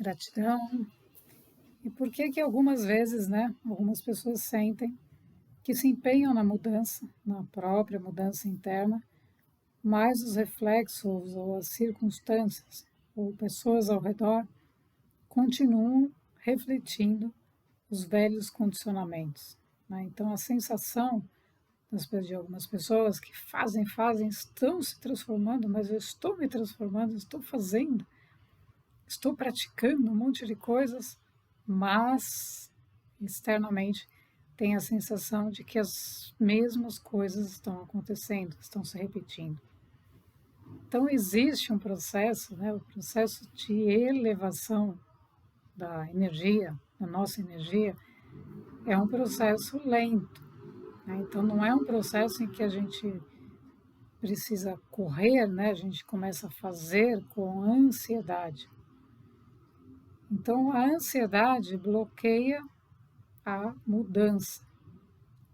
Gratidão. E por que que algumas vezes, né, algumas pessoas sentem que se empenham na mudança, na própria mudança interna, mas os reflexos ou as circunstâncias ou pessoas ao redor continuam refletindo os velhos condicionamentos, né? Então a sensação de algumas pessoas que fazem, estão se transformando, mas eu estou me transformando, estou fazendo, estou praticando um monte de coisas, mas externamente tem a sensação de que as mesmas coisas estão acontecendo, estão se repetindo. Então existe um processo, né, o processo de elevação da energia, da nossa energia, é um processo lento, né? Então não é um processo em que a gente precisa correr, né? A gente começa a fazer com ansiedade. Então, a ansiedade bloqueia a mudança,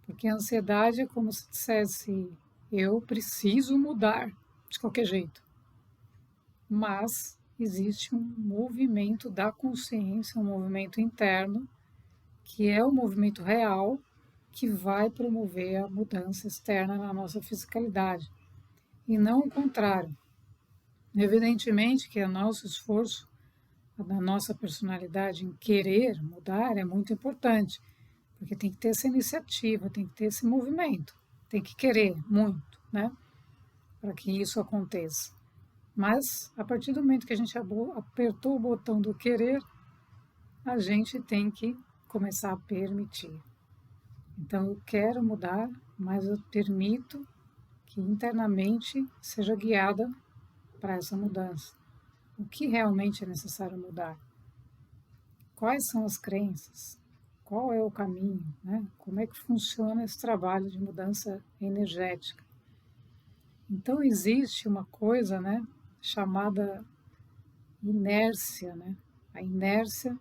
porque a ansiedade é como se dissesse: eu preciso mudar de qualquer jeito. Mas existe um movimento da consciência, um movimento interno, que é o movimento real, que vai promover a mudança externa na nossa fisicalidade, e não o contrário. Evidentemente que o nosso esforço da nossa personalidade em querer mudar é muito importante, porque tem que ter essa iniciativa, tem que ter esse movimento, tem que querer muito, né, para que isso aconteça. Mas, a partir do momento que a gente apertou o botão do querer, a gente tem que começar a permitir. Então, eu quero mudar, mas eu permito que internamente seja guiada para essa mudança. O que realmente é necessário mudar? Quais são as crenças? Qual é o caminho? Né? Como é que funciona esse trabalho de mudança energética? Então, existe uma coisa, né, chamada inércia, né? A inércia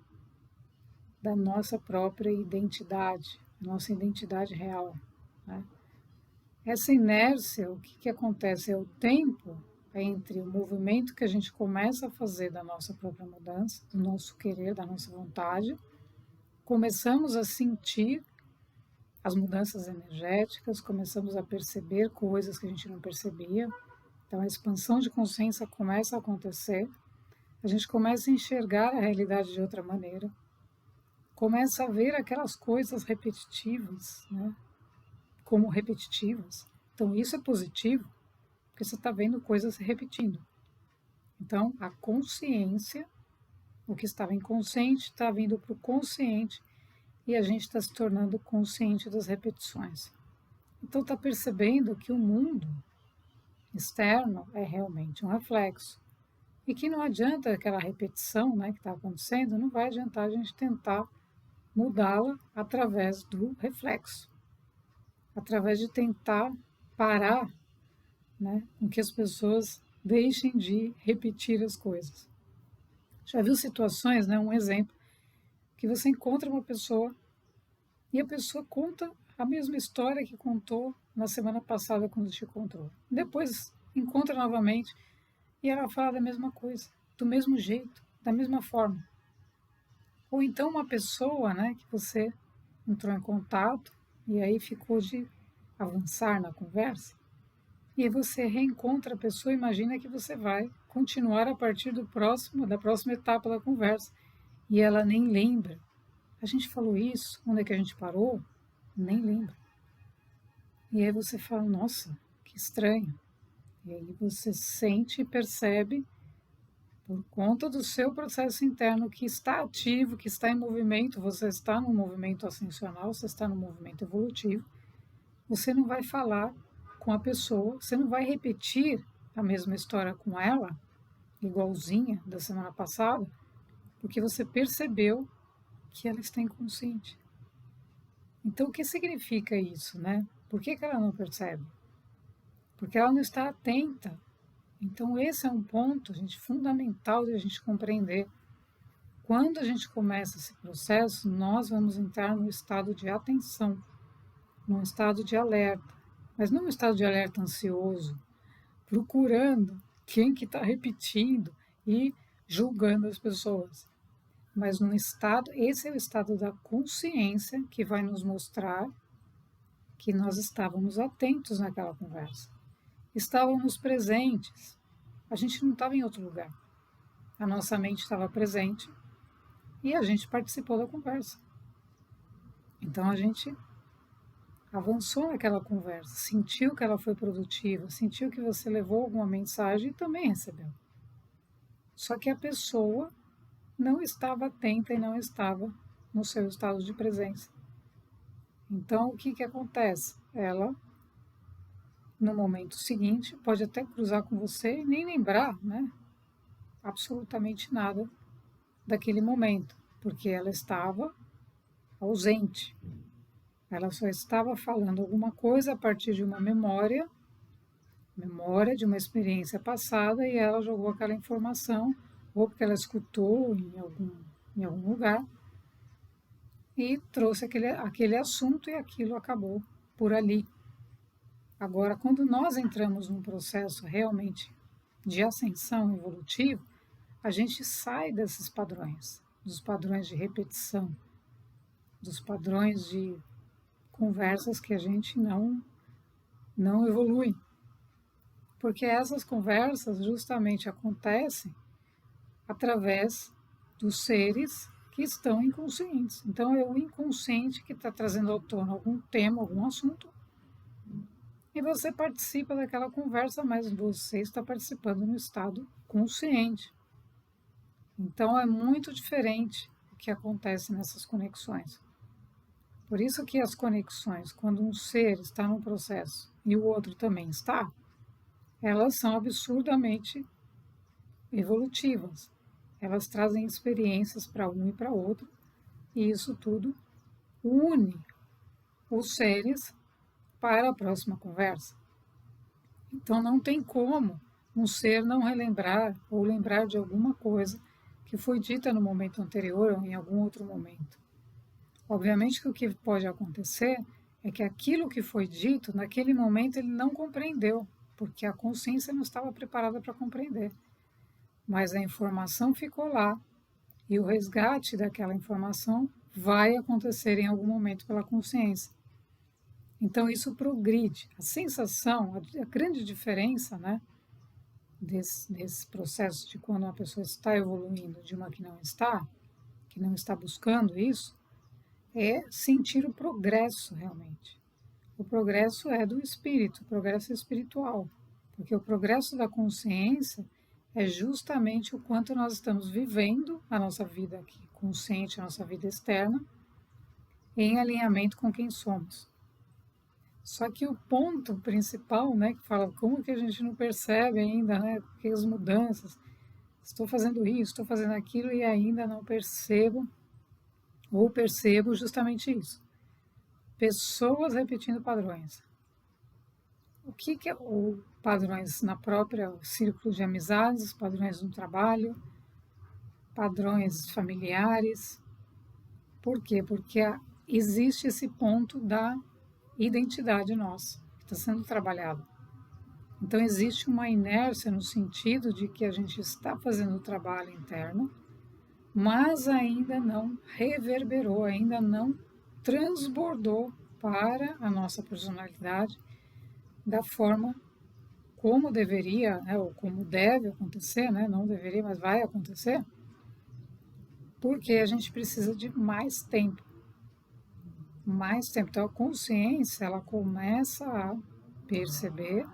da nossa própria identidade, nossa identidade real, né? Essa inércia, o que acontece? É o tempo entre o movimento que a gente começa a fazer da nossa própria mudança, do nosso querer, da nossa vontade, começamos a sentir as mudanças energéticas, começamos a perceber coisas que a gente não percebia, então a expansão de consciência começa a acontecer, a gente começa a enxergar a realidade de outra maneira, começa a ver aquelas coisas repetitivas, né, como repetitivas. Então isso é positivo, porque você está vendo coisas se repetindo. Então a consciência, o que estava inconsciente, está vindo para o consciente e a gente está se tornando consciente das repetições. Então está percebendo que o mundo externo é realmente um reflexo e que não adianta aquela repetição, né, que está acontecendo, não vai adiantar a gente tentar mudá-la através do reflexo, através de tentar parar, né, com que as pessoas deixem de repetir as coisas. Já viu situações, né, um exemplo, que você encontra uma pessoa e a pessoa conta a mesma história que contou na semana passada quando te encontrou. Depois encontra novamente e ela fala da mesma coisa, do mesmo jeito, da mesma forma. Ou então uma pessoa, né, que você entrou em contato e aí ficou de avançar na conversa, e aí você reencontra a pessoa, imagina que você vai continuar a partir da próxima etapa da conversa, e ela nem lembra. A gente falou isso, onde é que a gente parou? Nem lembra. E aí você fala, nossa, que estranho. E aí você sente e percebe, por conta do seu processo interno que está ativo, que está em movimento, você está no movimento ascensional, você está no movimento evolutivo, você não vai falar com a pessoa, você não vai repetir a mesma história com ela, igualzinha da semana passada, porque você percebeu que ela está inconsciente. Então, o que significa isso, né? Por que ela não percebe? Porque ela não está atenta. Então, esse é um ponto, gente, fundamental de a gente compreender. Quando a gente começa esse processo, nós vamos entrar no estado de atenção, num estado de alerta, mas não um estado de alerta ansioso, procurando quem que está repetindo e julgando as pessoas. mas num estado, esse é o estado da consciência que vai nos mostrar que nós estávamos atentos naquela conversa, estávamos presentes, a gente não estava em outro lugar, a nossa mente estava presente e a gente participou da conversa. Então a gente avançou naquela conversa, sentiu que ela foi produtiva, sentiu que você levou alguma mensagem e também recebeu. Só que a pessoa não estava atenta e não estava no seu estado de presença. Então, o que acontece? Ela, no momento seguinte, pode até cruzar com você e nem lembrar, né, absolutamente nada daquele momento, porque ela estava ausente. Ela só estava falando alguma coisa a partir de uma memória de uma experiência passada, e ela jogou aquela informação, ou porque ela escutou em algum lugar, e trouxe aquele assunto e aquilo acabou por ali. Agora, quando nós entramos num processo realmente de ascensão evolutiva, a gente sai desses padrões, dos padrões de repetição, dos padrões de conversas que a gente não evolui. Porque essas conversas justamente acontecem através dos seres que estão inconscientes. Então, é o inconsciente que está trazendo ao tona algum tema, algum assunto, e você participa daquela conversa, mas você está participando no estado consciente. Então, é muito diferente o que acontece nessas conexões. Por isso que as conexões, quando um ser está no processo e o outro também está, elas são absurdamente evolutivas. Elas trazem experiências para um e para outro, e isso tudo une os seres para a próxima conversa. Então não tem como um ser não relembrar ou lembrar de alguma coisa que foi dita no momento anterior ou em algum outro momento. Obviamente que o que pode acontecer é que aquilo que foi dito, naquele momento ele não compreendeu, porque a consciência não estava preparada para compreender. Mas a informação ficou lá e o resgate daquela informação vai acontecer em algum momento pela consciência. Então isso progride. A sensação, a grande diferença, né, desse processo de quando uma pessoa está evoluindo de uma que não está buscando isso, é sentir o progresso realmente. O progresso é do espírito, o progresso é espiritual, porque o progresso da consciência é justamente o quanto nós estamos vivendo a nossa vida aqui, consciente, a nossa vida externa, em alinhamento com quem somos. Só que o ponto principal, né, que fala como que a gente não percebe ainda, né, que as mudanças, estou fazendo isso, estou fazendo aquilo e ainda não percebo, ou percebo justamente isso. Pessoas repetindo padrões. O que é o padrões na própria círculo de amizades, padrões no trabalho, padrões familiares. Por quê? Porque existe esse ponto da identidade nossa, que está sendo trabalhado. Então, existe uma inércia no sentido de que a gente está fazendo o trabalho interno, mas ainda não reverberou, ainda não transbordou para a nossa personalidade da forma como deveria, né, ou como deve acontecer, né, não deveria, mas vai acontecer, porque a gente precisa de mais tempo. Mais tempo. Então, a consciência, ela começa a perceber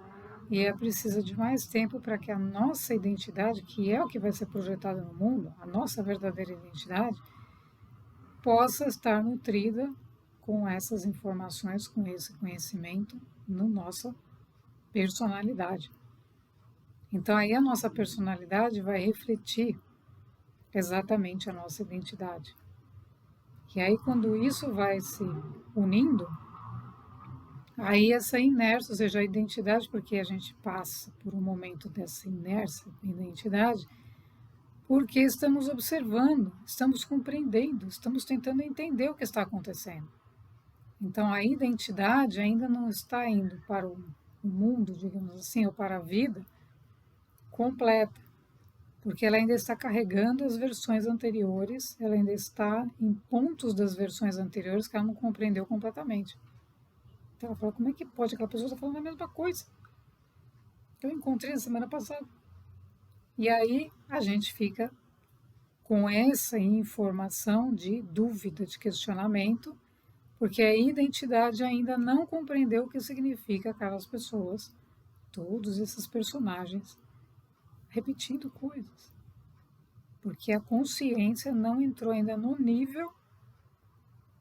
e ela precisa de mais tempo para que a nossa identidade, que é o que vai ser projetado no mundo, a nossa verdadeira identidade, possa estar nutrida com essas informações, com esse conhecimento, na nossa personalidade. Então, aí a nossa personalidade vai refletir exatamente a nossa identidade. E aí, quando isso vai se unindo, aí essa inércia, ou seja, a identidade, porque a gente passa por um momento dessa inércia da identidade, porque estamos observando, estamos compreendendo, estamos tentando entender o que está acontecendo. Então, a identidade ainda não está indo para o mundo, digamos assim, ou para a vida completa. porque ela ainda está carregando as versões anteriores, ela ainda está em pontos das versões anteriores que ela não compreendeu completamente. Então ela fala, como é que pode? Aquela pessoa está falando a mesma coisa que eu encontrei na semana passada. E aí a gente fica com essa informação de dúvida, de questionamento, porque a identidade ainda não compreendeu o que significa aquelas pessoas, todos esses personagens, repetindo coisas. Porque a consciência não entrou ainda no nível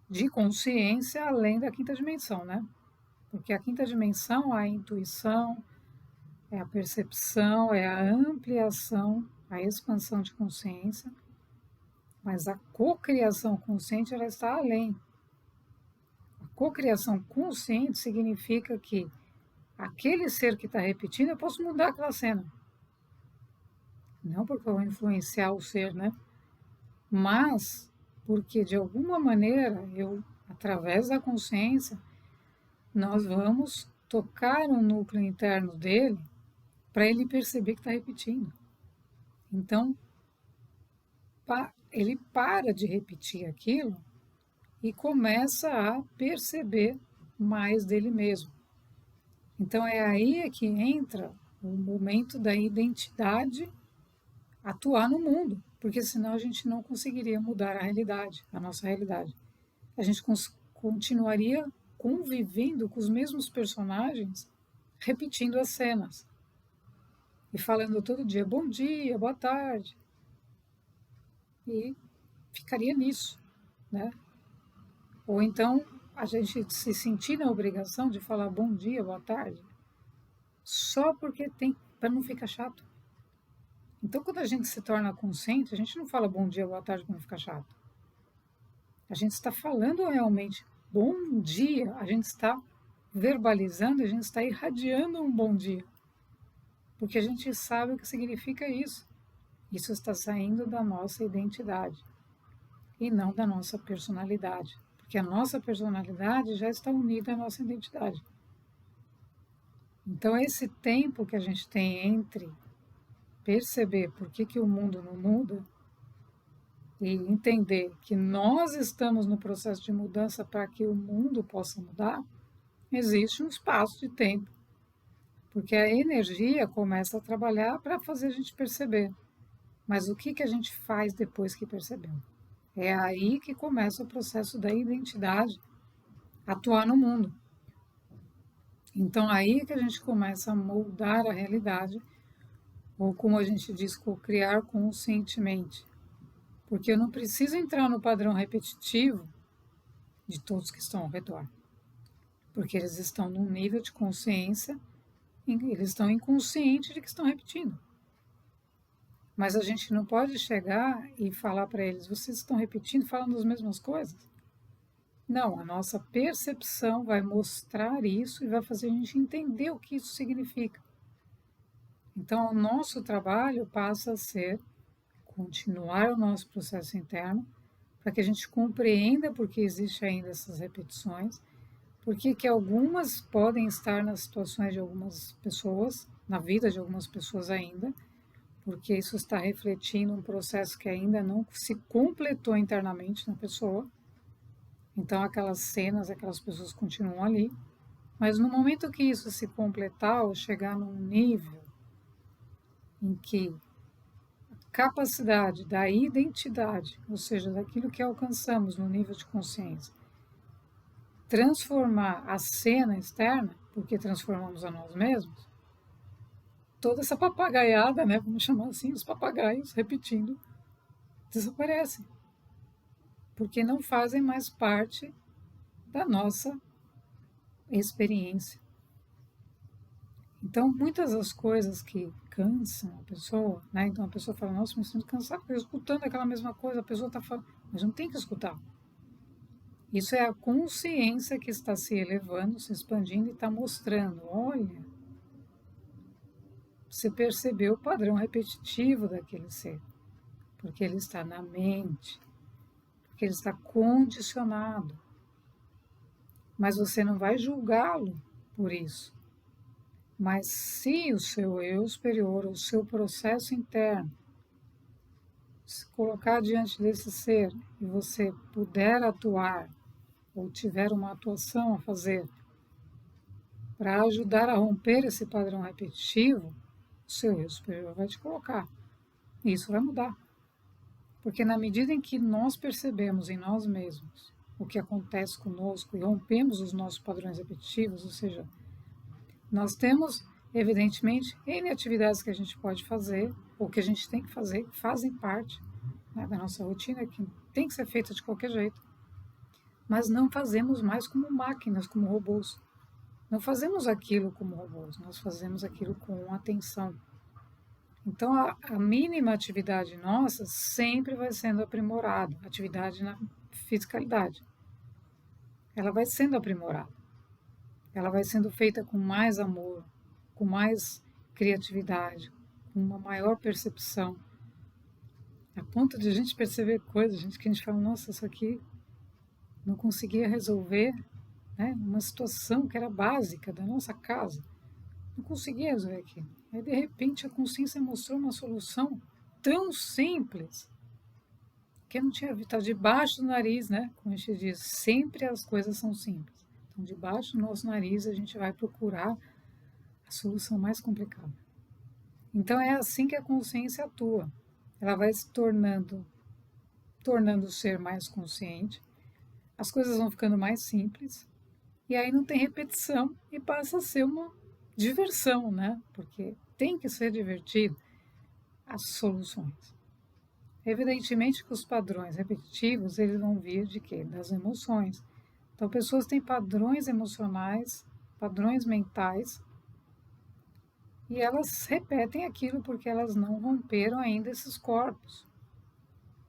de consciência além da quinta dimensão, né? Porque a quinta dimensão é a intuição, é a percepção, é a ampliação, a expansão de consciência, mas a cocriação consciente ela está além. A cocriação consciente significa que aquele ser que está repetindo, eu posso mudar aquela cena. Não porque eu vou influenciar o ser, né? Mas porque de alguma maneira eu, através da consciência, nós vamos tocar o núcleo interno dele para ele perceber que está repetindo. Então, ele para de repetir aquilo e começa a perceber mais dele mesmo. Então, é aí que entra o momento da identidade atuar no mundo, porque senão a gente não conseguiria mudar a realidade, a nossa realidade. A gente continuaria convivendo com os mesmos personagens, repetindo as cenas e falando todo dia bom dia, boa tarde, e ficaria nisso, né? Ou então a gente se sentir na obrigação de falar bom dia, boa tarde, só porque tem, para não ficar chato. Então, quando a gente se torna consciente, a gente não fala bom dia, boa tarde para não ficar chato. A gente está falando realmente bom dia, a gente está verbalizando, a gente está irradiando um bom dia. Porque a gente sabe o que significa isso. Isso está saindo da nossa identidade e não da nossa personalidade. Porque a nossa personalidade já está unida à nossa identidade. Então, esse tempo que a gente tem entre perceber por que o mundo não muda e entender que nós estamos no processo de mudança para que o mundo possa mudar, existe um espaço de tempo. Porque a energia começa a trabalhar para fazer a gente perceber. Mas o que a gente faz depois que percebeu? É aí que começa o processo da identidade atuar no mundo. Então, aí que a gente começa a moldar a realidade, ou como a gente diz, co-criar conscientemente. Porque eu não preciso entrar no padrão repetitivo de todos que estão ao redor. Porque eles estão num nível de consciência, eles estão inconscientes de que estão repetindo. Mas a gente não pode chegar e falar para eles, vocês estão repetindo, falando as mesmas coisas. Não, a nossa percepção vai mostrar isso e vai fazer a gente entender o que isso significa. Então, o nosso trabalho passa a ser continuar o nosso processo interno para que a gente compreenda por que existe ainda essas repetições, porque que algumas podem estar nas situações de algumas pessoas, na vida de algumas pessoas ainda, porque isso está refletindo um processo que ainda não se completou internamente na pessoa. Então, aquelas cenas, aquelas pessoas continuam ali. Mas no momento que isso se completar ou chegar num nível em que a capacidade da identidade, ou seja, daquilo que alcançamos no nível de consciência, transformar a cena externa, porque transformamos a nós mesmos, toda essa papagaiada, né, vamos chamar assim, os papagaios repetindo, desaparecem. Porque não fazem mais parte da nossa experiência. Então, muitas das coisas que cansam a pessoa, né? Então a pessoa fala, nossa, me sinto cansada, porque eu escutando aquela mesma coisa, a pessoa está falando, mas não tem que escutar. Isso é a consciência que está se elevando, se expandindo e está mostrando, olha, você percebeu o padrão repetitivo daquele ser, porque ele está na mente, porque ele está condicionado. Mas você não vai julgá-lo por isso. Mas se o seu eu superior, o seu processo interno, se colocar diante desse ser e você puder atuar ou tiver uma atuação a fazer para ajudar a romper esse padrão repetitivo, o seu eu superior vai te colocar. E isso vai mudar. Porque na medida em que nós percebemos em nós mesmos o que acontece conosco e rompemos os nossos padrões repetitivos, ou seja, nós temos, evidentemente, N atividades que a gente pode fazer, ou que a gente tem que fazer, que fazem parte, né, da nossa rotina, que tem que ser feita de qualquer jeito. Mas não fazemos mais como máquinas, como robôs. Não fazemos aquilo como robôs, nós fazemos aquilo com atenção. Então, a mínima atividade nossa sempre vai sendo aprimorada, atividade na fisicalidade. Ela vai sendo aprimorada. Ela vai sendo feita com mais amor, com mais criatividade, com uma maior percepção. A ponto de a gente perceber coisas, gente, que a gente fala, nossa, isso aqui não conseguia resolver, né, uma situação que era básica da nossa casa. Não conseguia resolver aquilo. Aí, de repente, a consciência mostrou uma solução tão simples que eu não tinha visto. Está debaixo do nariz, né? Como a gente diz, sempre as coisas são simples. Então, debaixo do nosso nariz, a gente vai procurar a solução mais complicada. Então, é assim que a consciência atua. Ela vai se tornando o ser mais consciente, as coisas vão ficando mais simples, e aí não tem repetição e passa a ser uma diversão, né? Porque tem que ser divertido as soluções. Evidentemente que os padrões repetitivos, eles vão vir de quê? Das emoções. Então, pessoas têm padrões emocionais, padrões mentais, e elas repetem aquilo porque elas não romperam ainda esses corpos.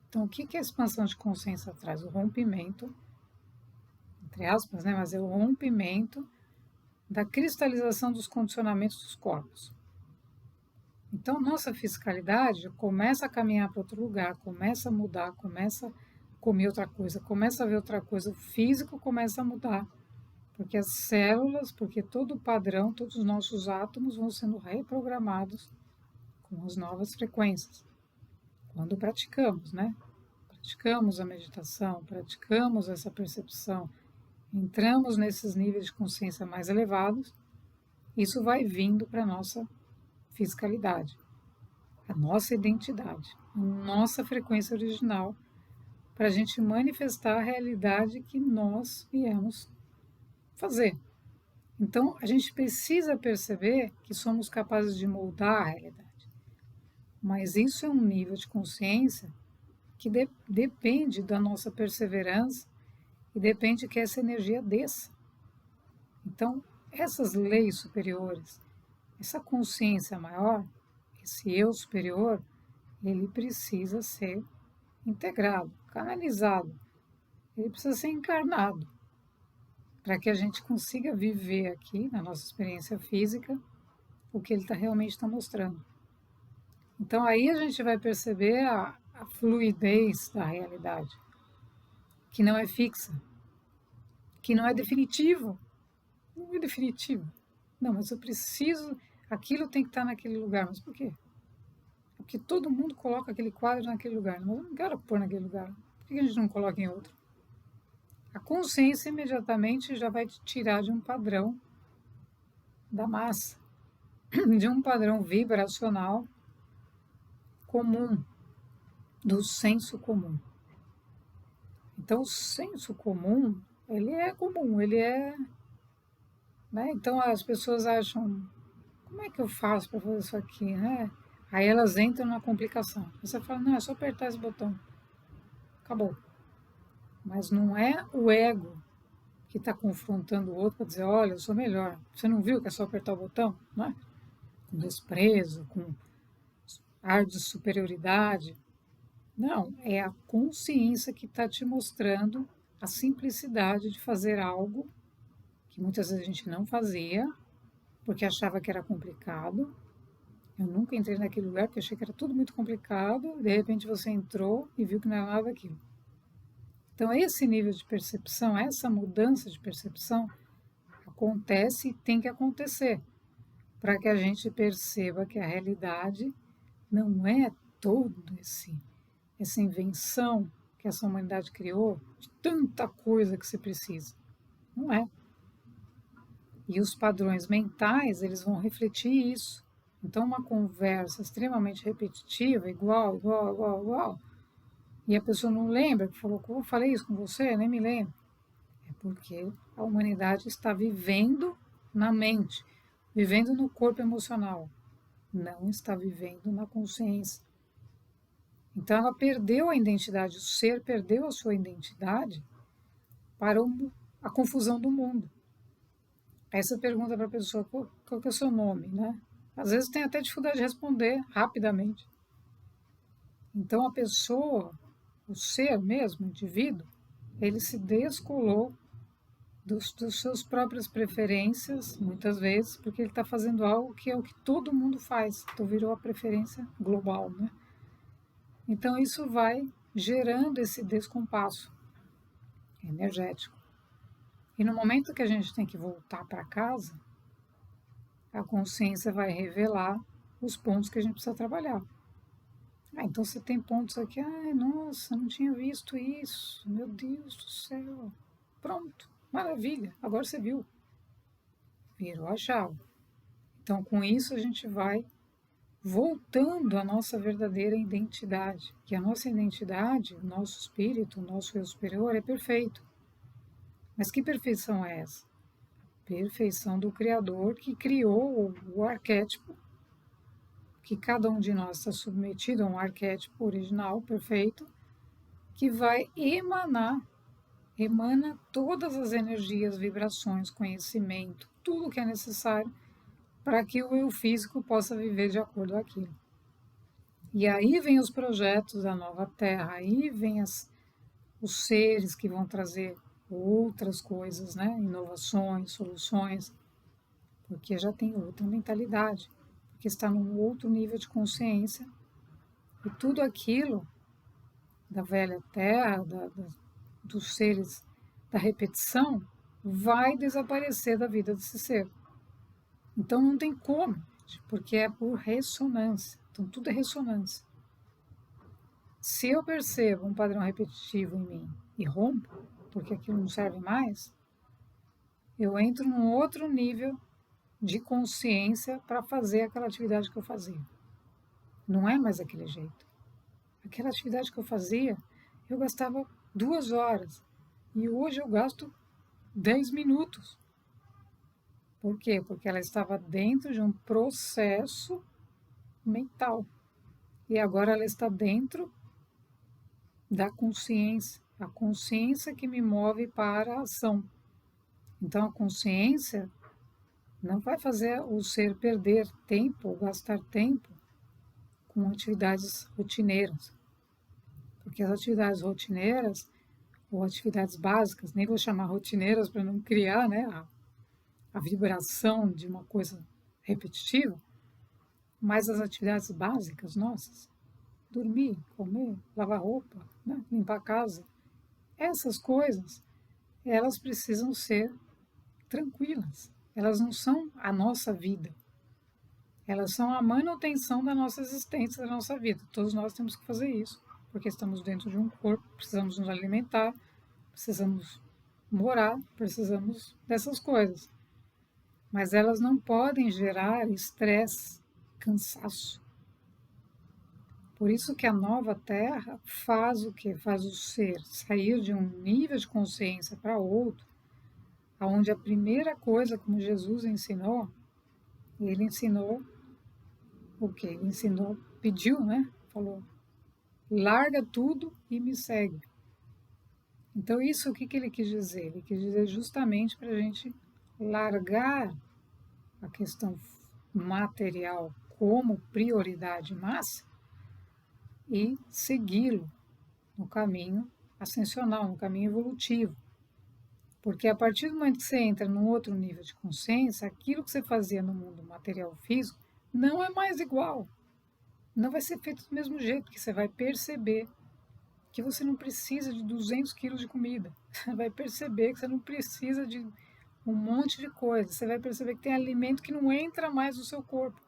Então, o que a expansão de consciência traz? O rompimento, entre aspas, né? Mas é o rompimento da cristalização dos condicionamentos dos corpos. Então, nossa fiscalidade começa a caminhar para outro lugar, começa a mudar, começa a comer outra coisa, começa a ver outra coisa, o físico começa a mudar, porque as células, porque todo o padrão, todos os nossos átomos vão sendo reprogramados com as novas frequências. Quando praticamos, né? Praticamos a meditação, praticamos essa percepção, entramos nesses níveis de consciência mais elevados, isso vai vindo para a nossa fiscalidade, a nossa identidade, a nossa frequência original, para a gente manifestar a realidade que nós viemos fazer. Então, a gente precisa perceber que somos capazes de moldar a realidade. Mas isso é um nível de consciência que depende da nossa perseverança e depende que essa energia desça. Então, essas leis superiores, essa consciência maior, esse eu superior, ele precisa ser integrado, canalizado, ele precisa ser encarnado, para que a gente consiga viver aqui, na nossa experiência física, o que ele realmente está mostrando. Então aí a gente vai perceber a fluidez da realidade, que não é fixa, que não é definitivo. Não é definitivo. Não, mas eu preciso, aquilo tem que estar naquele lugar. Mas por quê? Porque todo mundo coloca aquele quadro naquele lugar. Mas eu não quero pôr naquele lugar. Por que a gente não coloca em outro? A consciência imediatamente já vai te tirar de um padrão da massa, de um padrão vibracional comum, do senso comum. Então, o senso comum, ele é comum, ele é... Né? Então, as pessoas acham, como é que eu faço para fazer isso aqui, né? Aí elas entram na complicação. Você fala, não, é só apertar esse botão. Acabou. Mas não é o ego que está confrontando o outro para dizer, olha, eu sou melhor. Você não viu que é só apertar o botão? Não é? Com desprezo, com ar de superioridade. Não, é a consciência que está te mostrando a simplicidade de fazer algo que muitas vezes a gente não fazia, porque achava que era complicado. Eu nunca entrei naquele lugar porque achei que era tudo muito complicado. De repente você entrou e viu que não era nada daquilo. Então, esse nível de percepção, essa mudança de percepção acontece e tem que acontecer para que a gente perceba que a realidade não é todo essa invenção que essa humanidade criou, de tanta coisa que se precisa. Não é. E os padrões mentais, eles vão refletir isso. Então, uma conversa extremamente repetitiva, igual, e a pessoa não lembra, que falou, eu falei isso com você, nem me lembro. É porque a humanidade está vivendo na mente, vivendo no corpo emocional, não está vivendo na consciência. Então ela perdeu a identidade, o ser perdeu a sua identidade para a confusão do mundo. Aí você pergunta para a pessoa, qual que é o seu nome, né? Às vezes tem até dificuldade de responder rapidamente. Então a pessoa, o ser mesmo, o indivíduo, ele se descolou dos suas próprias preferências, muitas vezes, porque ele está fazendo algo que é o que todo mundo faz. Então virou a preferência global, né? Então isso vai gerando esse descompasso energético. E no momento que a gente tem que voltar para casa, a consciência vai revelar os pontos que a gente precisa trabalhar. Então você tem pontos aqui, nossa, não tinha visto isso, meu Deus do céu. Pronto, maravilha, agora você viu. Virou a chave. Então com isso a gente vai voltando à nossa verdadeira identidade. Que a nossa identidade, o nosso espírito, o nosso eu superior é perfeito. Mas que perfeição é essa? Perfeição do Criador que criou o arquétipo, que cada um de nós está submetido a um arquétipo original, perfeito, que vai emana todas as energias, vibrações, conhecimento, tudo que é necessário para que o eu físico possa viver de acordo com aquilo. E aí vem os projetos da nova Terra, aí vem os seres que vão trazer outras coisas, né? Inovações, soluções, porque já tem outra mentalidade, porque está num outro nível de consciência. E tudo aquilo da velha Terra, dos seres da repetição, vai desaparecer da vida desse ser. Então não tem como, porque é por ressonância. Então tudo é ressonância. Se eu percebo um padrão repetitivo em mim e rompo, porque aquilo não serve mais, eu entro num outro nível de consciência para fazer aquela atividade que eu fazia. Não é mais daquele jeito. Aquela atividade que eu fazia, eu gastava 2 horas. E hoje eu gasto 10 minutos. Por quê? Porque ela estava dentro de um processo mental. E agora ela está dentro da consciência. A consciência que me move para a ação. Então a consciência não vai fazer o ser perder tempo ou gastar tempo com atividades rotineiras. Porque as atividades rotineiras, ou atividades básicas, nem vou chamar rotineiras para não criar, né, a vibração de uma coisa repetitiva, mas as atividades básicas nossas, dormir, comer, lavar roupa, né, limpar a casa, essas coisas, elas precisam ser tranquilas. Elas não são a nossa vida. Elas são a manutenção da nossa existência, da nossa vida. Todos nós temos que fazer isso, porque estamos dentro de um corpo, precisamos nos alimentar, precisamos morar, precisamos dessas coisas. Mas elas não podem gerar estresse, cansaço. Por isso que a nova Terra faz o quê? Faz o ser sair de um nível de consciência para outro, onde a primeira coisa, como Jesus ensinou, ele ensinou o quê? Ele ensinou, pediu, né? Falou, larga tudo e me segue. Então isso o que ele quis dizer? Ele quis dizer justamente para a gente largar a questão material como prioridade máxima e segui-lo no caminho ascensional, no caminho evolutivo. Porque a partir do momento que você entra num outro nível de consciência, aquilo que você fazia no mundo material físico não é mais igual. Não vai ser feito do mesmo jeito, que você vai perceber que você não precisa de 200 quilos de comida. Você vai perceber que você não precisa de um monte de coisa. Você vai perceber que tem alimento que não entra mais no seu corpo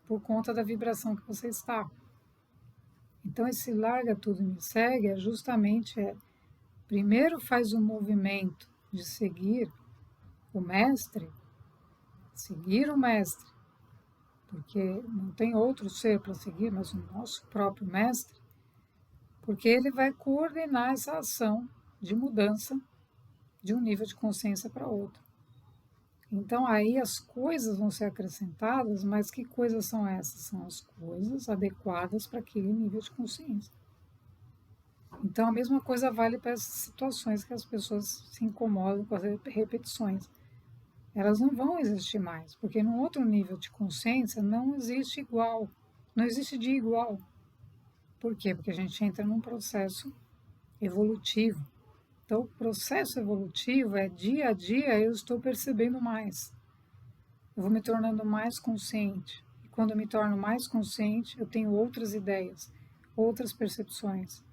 por conta da vibração que você está. Então, esse larga tudo e me segue primeiro faz o movimento de o mestre, seguir o mestre, porque não tem outro ser para seguir, mas o nosso próprio mestre, porque ele vai coordenar essa ação de mudança de um nível de consciência para outro. Então aí as coisas vão ser acrescentadas, mas que coisas são essas? São as coisas adequadas para aquele nível de consciência. Então a mesma coisa vale para essas situações que as pessoas se incomodam com as repetições. Elas não vão existir mais, porque num outro nível de consciência não existe igual, não existe de igual. Por quê? Porque a gente entra num processo evolutivo. Então, o processo evolutivo é dia a dia eu estou percebendo mais. Eu vou me tornando mais consciente. E quando eu me torno mais consciente, eu tenho outras ideias, outras percepções,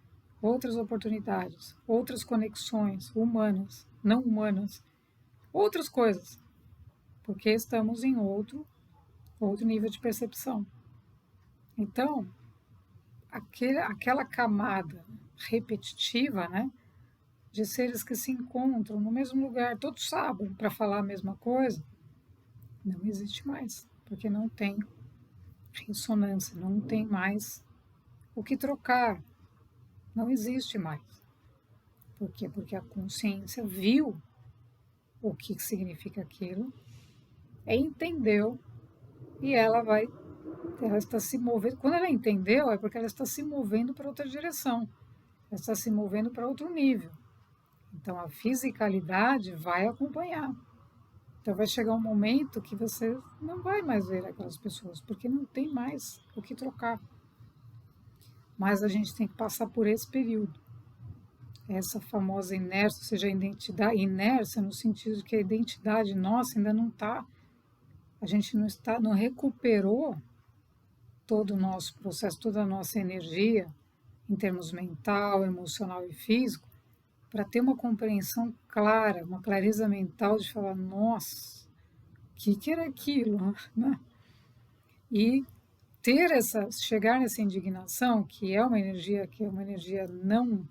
outras oportunidades, outras conexões humanas, não humanas, outras coisas. Porque estamos em outro nível de percepção. Então, aquela camada repetitiva, né, de seres que se encontram no mesmo lugar todo sábado para falar a mesma coisa, não existe mais, porque não tem ressonância, não tem mais o que trocar, não existe mais. Por quê? Porque a consciência viu o que significa aquilo, entendeu, e ela está se movendo. Quando ela entendeu, é porque ela está se movendo para outra direção, ela está se movendo para outro nível. Então a fisicalidade vai acompanhar. Então vai chegar um momento que você não vai mais ver aquelas pessoas, porque não tem mais o que trocar. Mas a gente tem que passar por esse período. Essa famosa inércia, ou seja, a identidade, inércia no sentido de que a identidade nossa ainda não está, a gente não recuperou todo o nosso processo, toda a nossa energia, em termos mental, emocional e físico, para ter uma compreensão clara, uma clareza mental de falar, nossa, o que era aquilo, né? E chegar nessa indignação, que é uma energia não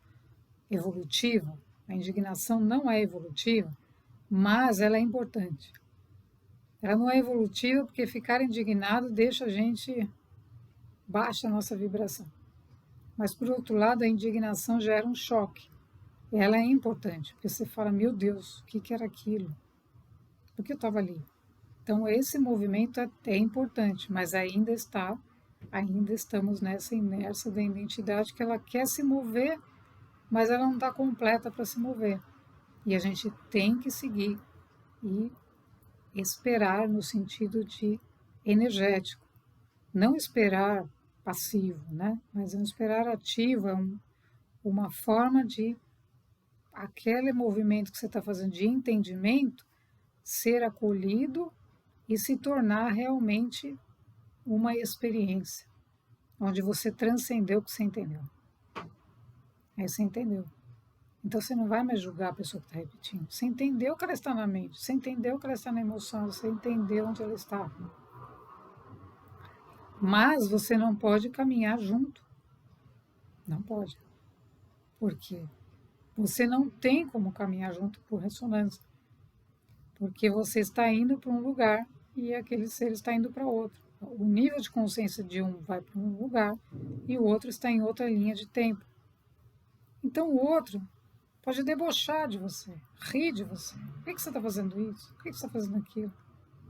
evolutiva, a indignação não é evolutiva, mas ela é importante. Ela não é evolutiva porque ficar indignado deixa a gente baixa a nossa vibração. Mas, por outro lado, a indignação gera um choque. Ela é importante, porque você fala, meu Deus, o que era aquilo? Por que eu estava ali? Então, esse movimento é importante, mas ainda estamos nessa inércia da identidade que ela quer se mover, mas ela não está completa para se mover. E a gente tem que seguir e esperar no sentido de energético. Não esperar passivo, né? Mas um esperar ativo é uma forma de aquele movimento que você está fazendo de entendimento ser acolhido e se tornar realmente uma experiência, onde você transcendeu o que você entendeu. Aí você entendeu. Então você não vai mais julgar a pessoa que está repetindo. Você entendeu que ela está na mente, você entendeu que ela está na emoção, você entendeu onde ela está. Mas você não pode caminhar junto. Não pode. Por quê? Você não tem como caminhar junto por ressonância. Porque você está indo para um lugar e aquele ser está indo para outro. O nível de consciência de um vai para um lugar e o outro está em outra linha de tempo. Então o outro pode debochar de você, rir de você. Por que você está fazendo isso? Por que você está fazendo aquilo?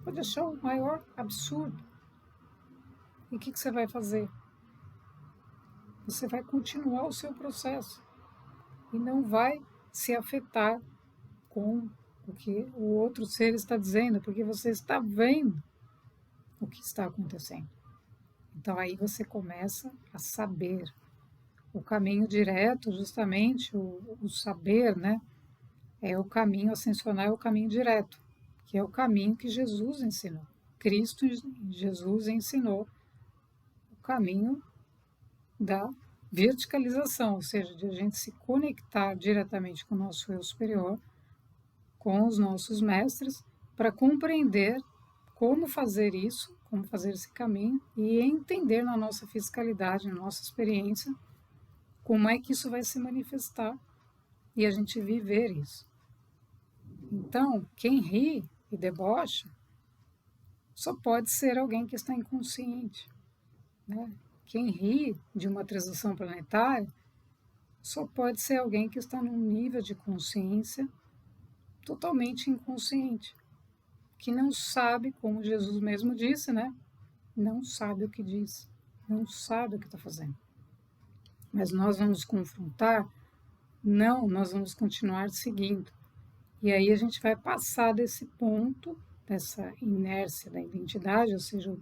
Pode achar o maior absurdo. E o que você vai fazer? Você vai continuar o seu processo e não vai se afetar com o que o outro ser está dizendo, porque você está vendo o que está acontecendo. Então aí você começa a saber o caminho direto, justamente o saber, né? É o caminho ascensional, é o caminho direto, que é o caminho que Jesus ensinou. Cristo, Jesus ensinou o caminho da verticalização, ou seja, de a gente se conectar diretamente com o nosso eu superior, com os nossos mestres, para compreender como fazer isso como fazer esse caminho e entender na nossa fiscalidade, na nossa experiência, como é que isso vai se manifestar e a gente viver isso. Então, quem ri e debocha só pode ser alguém que está inconsciente, né? Quem ri de uma transição planetária só pode ser alguém que está num nível de consciência totalmente inconsciente, que não sabe, como Jesus mesmo disse, né? Não sabe o que diz, não sabe o que está fazendo. Mas nós vamos confrontar? Não, nós vamos continuar seguindo. E aí a gente vai passar desse ponto, dessa inércia da identidade, ou seja,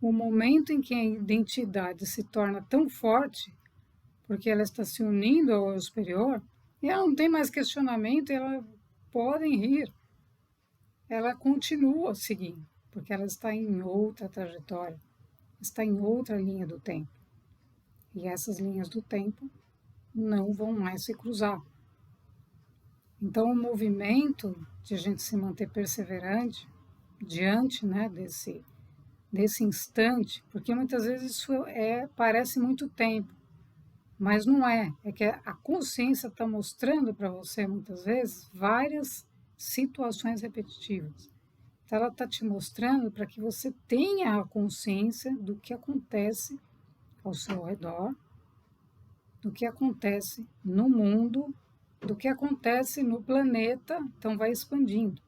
o momento em que a identidade se torna tão forte, porque ela está se unindo ao eu superior, e ela não tem mais questionamento, ela podem rir, ela continua seguindo, porque ela está em outra trajetória, está em outra linha do tempo. E essas linhas do tempo não vão mais se cruzar. Então, o movimento de a gente se manter perseverante diante, né, desse instante, porque muitas vezes isso parece muito tempo, mas não é. É que a consciência está mostrando para você, muitas vezes, várias situações repetitivas. Então, ela está te mostrando para que você tenha a consciência do que acontece ao seu redor, do que acontece no mundo, do que acontece no planeta, então vai expandindo,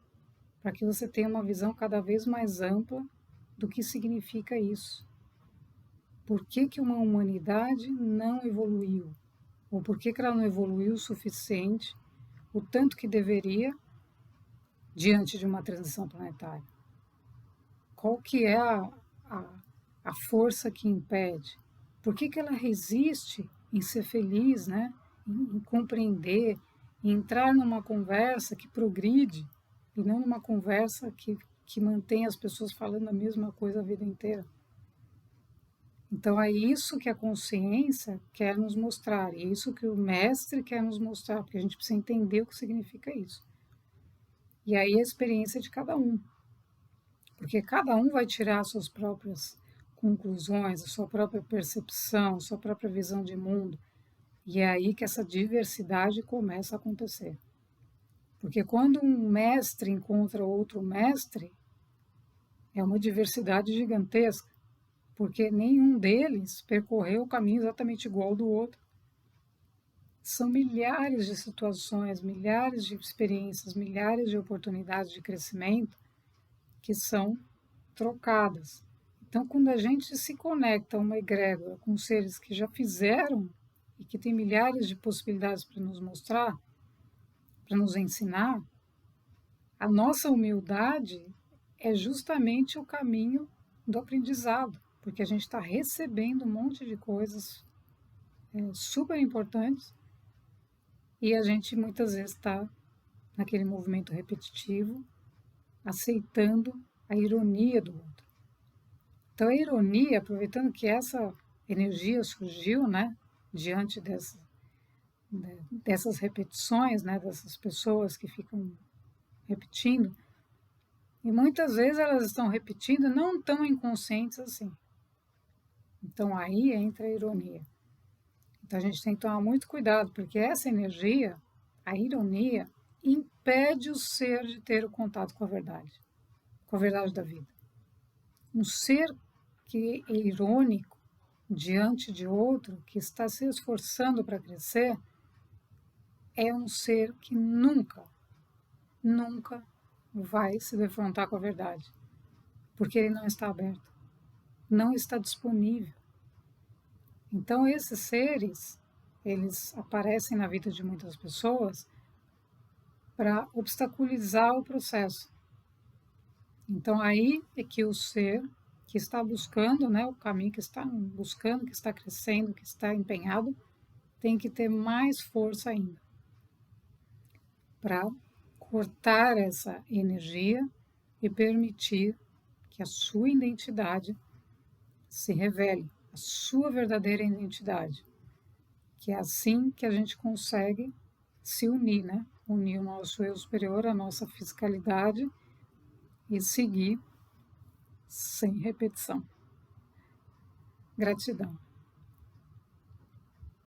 para que você tenha uma visão cada vez mais ampla do que significa isso. Por que uma humanidade não evoluiu? Ou por que ela não evoluiu o suficiente, o tanto que deveria, diante de uma transição planetária? Qual que é a força que impede? Por que ela resiste em ser feliz, né? Em compreender, em entrar numa conversa que progride e não numa conversa que mantém as pessoas falando a mesma coisa a vida inteira? Então é isso que a consciência quer nos mostrar, é isso que o mestre quer nos mostrar, porque a gente precisa entender o que significa isso. E aí a experiência de cada um, porque cada um vai tirar as suas próprias conclusões, a sua própria percepção, a sua própria visão de mundo. E é aí que essa diversidade começa a acontecer. Porque quando um mestre encontra outro mestre, é uma diversidade gigantesca, porque nenhum deles percorreu o caminho exatamente igual ao do outro. São milhares de situações, milhares de experiências, milhares de oportunidades de crescimento que são trocadas. Então, quando a gente se conecta a uma egrégora com seres que já fizeram e que tem milhares de possibilidades para nos mostrar, para nos ensinar, a nossa humildade é justamente o caminho do aprendizado, porque a gente está recebendo um monte de coisas super importantes e a gente muitas vezes está naquele movimento repetitivo, aceitando a ironia do outro. Então, a ironia, aproveitando que essa energia surgiu, né, diante dessas repetições, né, dessas pessoas que ficam repetindo, e muitas vezes elas estão repetindo não tão inconscientes assim. Então, aí entra a ironia. Então, a gente tem que tomar muito cuidado, porque essa energia, a ironia, impede o ser de ter o contato com a verdade da vida. Um ser que é irônico diante de outro, que está se esforçando para crescer, é um ser que nunca vai se defrontar com a verdade, porque ele não está aberto, não está disponível. Então, esses seres, eles aparecem na vida de muitas pessoas para obstaculizar o processo. Então, aí é que o ser que está buscando, né, o caminho que está buscando, que está crescendo, que está empenhado, tem que ter mais força ainda para cortar essa energia e permitir que a sua identidade se revele, a sua verdadeira identidade. Que é assim que a gente consegue se unir, né? Unir o nosso eu superior, a nossa fiscalidade e seguir sem repetição. Gratidão.